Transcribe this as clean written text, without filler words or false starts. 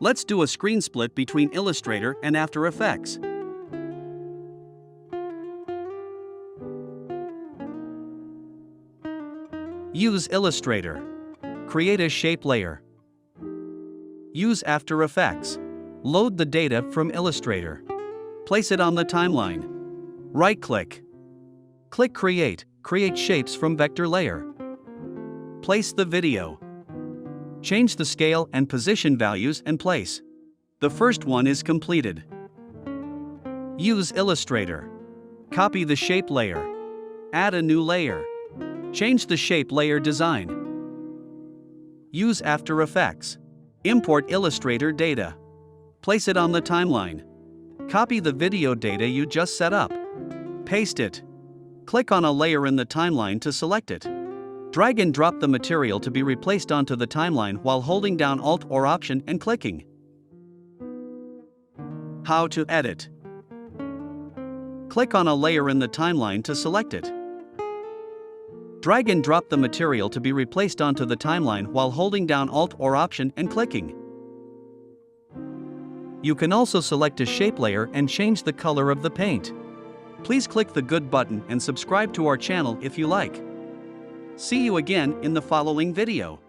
Let's do a screen split between Illustrator and After Effects. Use Illustrator. Create a shape layer. Use After Effects. Load the data from Illustrator. Place it on the timeline. Right-click. Click Create. Create shapes from vector layer. Place the video. Change the scale and position values and place. The first one is completed. Use Illustrator. Copy the shape layer. Add a new layer. Change the shape layer design. Use After Effects. Import Illustrator data. Place it on the timeline. Copy the video data you just set up. Paste it. Click on a layer in the timeline to select it. Drag and drop the material to be replaced onto the timeline while holding down Alt or Option and clicking. How to edit. Click on a layer in the timeline to select it. Drag and drop the material to be replaced onto the timeline while holding down Alt or Option and clicking. You can also select a shape layer and change the color of the paint. Please click the good button and subscribe to our channel if you like. See you again in the following video.